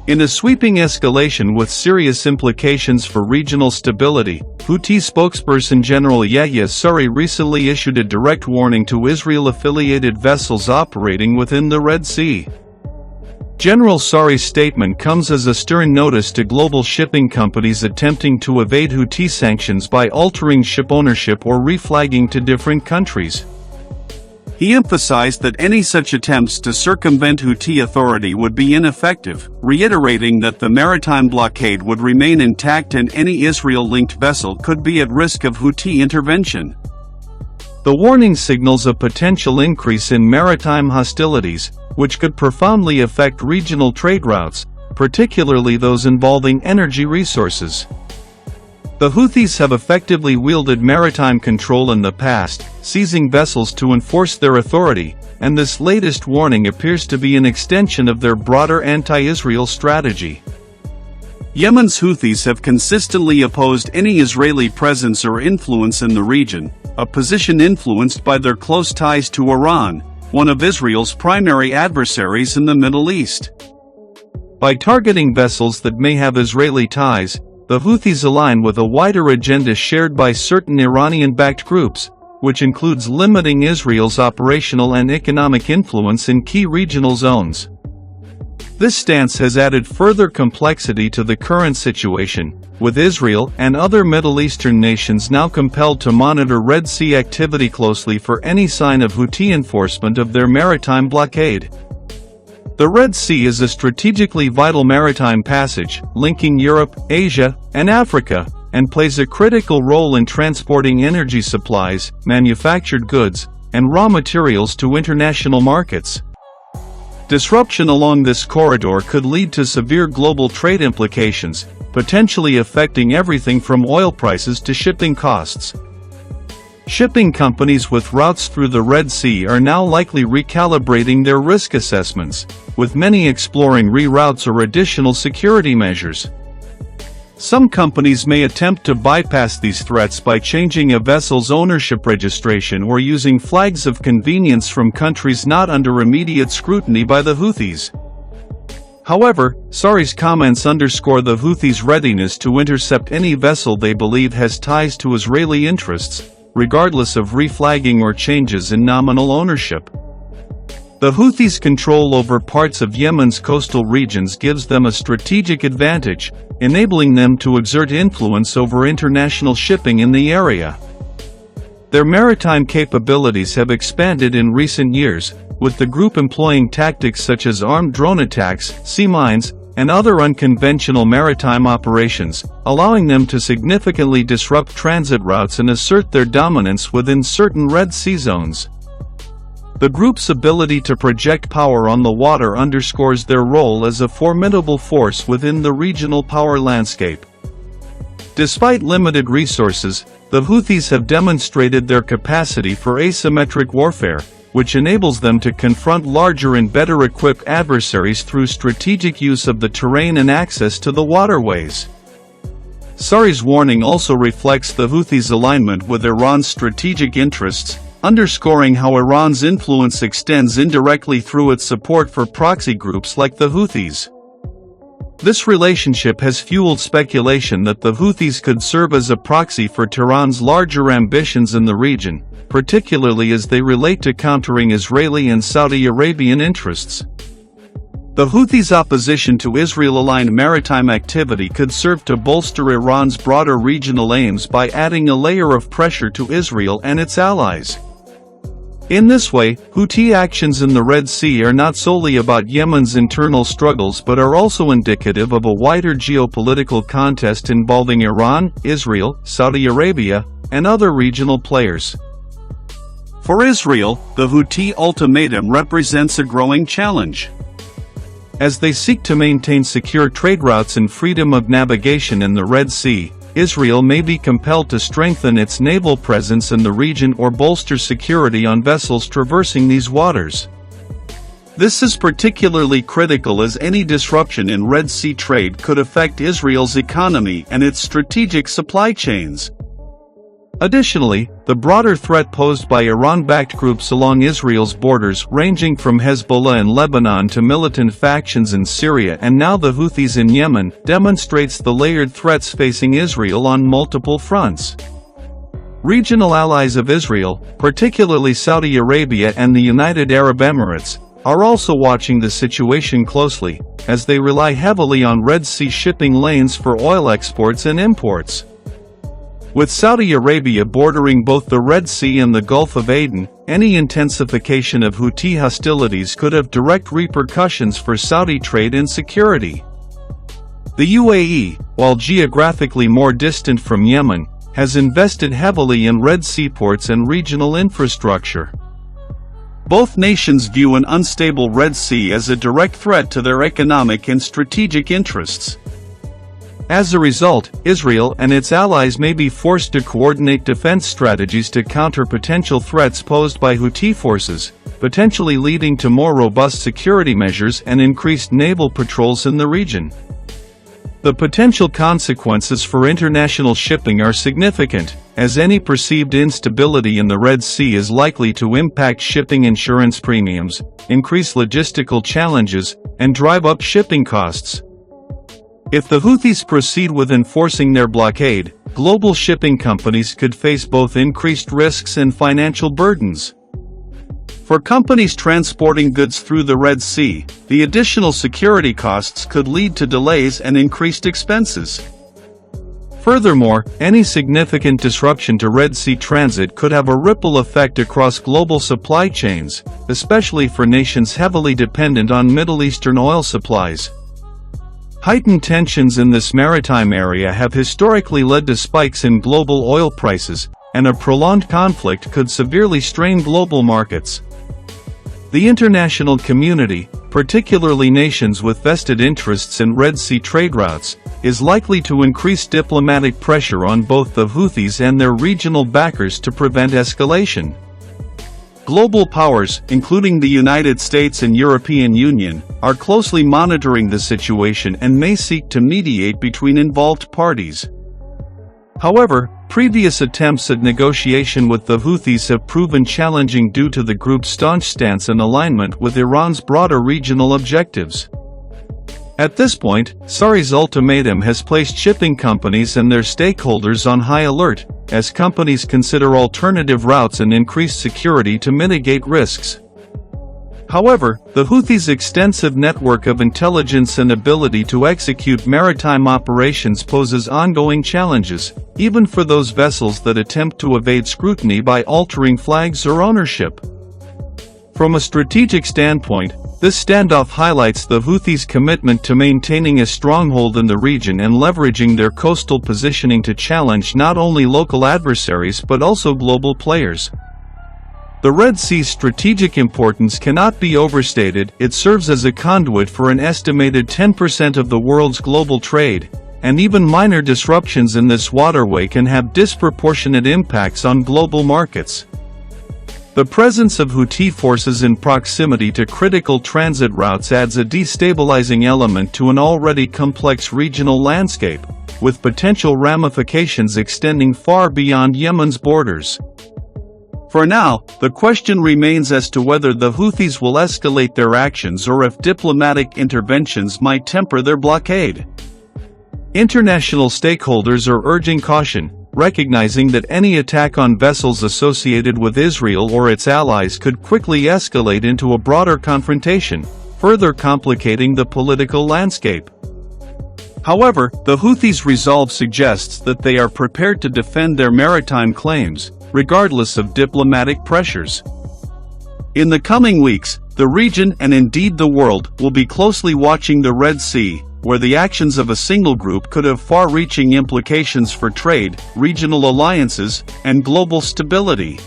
In a sweeping escalation with serious implications for regional stability, Houthi spokesperson General Yahya Saree recently issued a direct warning to Israel-affiliated vessels operating within the Red Sea. General Saree's statement comes as a stern notice to global shipping companies attempting to evade Houthi sanctions by altering ship ownership or reflagging to different countries. He emphasized that any such attempts to circumvent Houthi authority would be ineffective, reiterating that the maritime blockade would remain intact and any Israel-linked vessel could be at risk of Houthi intervention. The warning signals a potential increase in maritime hostilities, which could profoundly affect regional trade routes, particularly those involving energy resources. The Houthis have effectively wielded maritime control in the past, seizing vessels to enforce their authority, and this latest warning appears to be an extension of their broader anti-Israel strategy. Yemen's Houthis have consistently opposed any Israeli presence or influence in the region, a position influenced by their close ties to Iran, one of Israel's primary adversaries in the Middle East. By targeting vessels that may have Israeli ties, the Houthis align with a wider agenda shared by certain Iranian-backed groups, which includes limiting Israel's operational and economic influence in key regional zones. This stance has added further complexity to the current situation, with Israel and other Middle Eastern nations now compelled to monitor Red Sea activity closely for any sign of Houthi enforcement of their maritime blockade. The Red Sea is a strategically vital maritime passage, linking Europe, Asia, and Africa, and plays a critical role in transporting energy supplies, manufactured goods, and raw materials to international markets. Disruption along this corridor could lead to severe global trade implications, potentially affecting everything from oil prices to shipping costs. Shipping companies with routes through the Red Sea are now likely recalibrating their risk assessments, with many exploring reroutes or additional security measures. Some companies may attempt to bypass these threats by changing a vessel's ownership registration or using flags of convenience from countries not under immediate scrutiny by the Houthis. However, Saree's comments underscore the Houthis' readiness to intercept any vessel they believe has ties to Israeli interests, regardless of reflagging or changes in nominal ownership. The Houthis' control over parts of Yemen's coastal regions gives them a strategic advantage, enabling them to exert influence over international shipping in the area. Their maritime capabilities have expanded in recent years, with the group employing tactics such as armed drone attacks, sea mines, and other unconventional maritime operations, allowing them to significantly disrupt transit routes and assert their dominance within certain Red Sea zones. The group's ability to project power on the water underscores their role as a formidable force within the regional power landscape. Despite limited resources, the Houthis have demonstrated their capacity for asymmetric warfare, which enables them to confront larger and better-equipped adversaries through strategic use of the terrain and access to the waterways. Saree's warning also reflects the Houthis' alignment with Iran's strategic interests, underscoring how Iran's influence extends indirectly through its support for proxy groups like the Houthis. This relationship has fueled speculation that the Houthis could serve as a proxy for Tehran's larger ambitions in the region, particularly as they relate to countering Israeli and Saudi Arabian interests. The Houthis' opposition to Israel-aligned maritime activity could serve to bolster Iran's broader regional aims by adding a layer of pressure to Israel and its allies. In this way, Houthi actions in the Red Sea are not solely about Yemen's internal struggles but are also indicative of a wider geopolitical contest involving Iran, Israel, Saudi Arabia, and other regional players. For Israel, the Houthi ultimatum represents a growing challenge. As they seek to maintain secure trade routes and freedom of navigation in the Red Sea, Israel may be compelled to strengthen its naval presence in the region or bolster security on vessels traversing these waters. This is particularly critical as any disruption in Red Sea trade could affect Israel's economy and its strategic supply chains. Additionally, the broader threat posed by Iran-backed groups along Israel's borders, ranging from Hezbollah in Lebanon to militant factions in Syria and now the Houthis in Yemen, demonstrates the layered threats facing Israel on multiple fronts. Regional allies of Israel, particularly Saudi Arabia and the United Arab Emirates, are also watching the situation closely, as they rely heavily on Red Sea shipping lanes for oil exports and imports. With Saudi Arabia bordering both the Red Sea and the Gulf of Aden, any intensification of Houthi hostilities could have direct repercussions for Saudi trade and security. The UAE, while geographically more distant from Yemen, has invested heavily in Red Sea ports and regional infrastructure. Both nations view an unstable Red Sea as a direct threat to their economic and strategic interests. As a result, Israel and its allies may be forced to coordinate defense strategies to counter potential threats posed by Houthi forces, potentially leading to more robust security measures and increased naval patrols in the region. The potential consequences for international shipping are significant, as any perceived instability in the Red Sea is likely to impact shipping insurance premiums, increase logistical challenges, and drive up shipping costs. If the Houthis proceed with enforcing their blockade, global shipping companies could face both increased risks and financial burdens. For companies transporting goods through the Red Sea, the additional security costs could lead to delays and increased expenses. Furthermore, any significant disruption to Red Sea transit could have a ripple effect across global supply chains, especially for nations heavily dependent on Middle Eastern oil supplies. Heightened tensions in this maritime area have historically led to spikes in global oil prices, and a prolonged conflict could severely strain global markets. The international community, particularly nations with vested interests in Red Sea trade routes, is likely to increase diplomatic pressure on both the Houthis and their regional backers to prevent escalation. Global powers, including the United States and European Union, are closely monitoring the situation and may seek to mediate between involved parties. However, previous attempts at negotiation with the Houthis have proven challenging due to the group's staunch stance and alignment with Iran's broader regional objectives. At this point, Sauri's ultimatum has placed shipping companies and their stakeholders on high alert, as companies consider alternative routes and increased security to mitigate risks. However, the Houthis' extensive network of intelligence and ability to execute maritime operations poses ongoing challenges, even for those vessels that attempt to evade scrutiny by altering flags or ownership. From a strategic standpoint, this standoff highlights the Houthis' commitment to maintaining a stronghold in the region and leveraging their coastal positioning to challenge not only local adversaries but also global players. The Red Sea's strategic importance cannot be overstated. It serves as a conduit for an estimated 10% of the world's global trade, and even minor disruptions in this waterway can have disproportionate impacts on global markets. The presence of Houthi forces in proximity to critical transit routes adds a destabilizing element to an already complex regional landscape, with potential ramifications extending far beyond Yemen's borders. For now, the question remains as to whether the Houthis will escalate their actions or if diplomatic interventions might temper their blockade. International stakeholders are urging caution, recognizing that any attack on vessels associated with Israel or its allies could quickly escalate into a broader confrontation, further complicating the political landscape. However, the Houthis' resolve suggests that they are prepared to defend their maritime claims, regardless of diplomatic pressures. In the coming weeks, the region and indeed the world will be closely watching the Red Sea, where the actions of a single group could have far-reaching implications for trade, regional alliances, and global stability.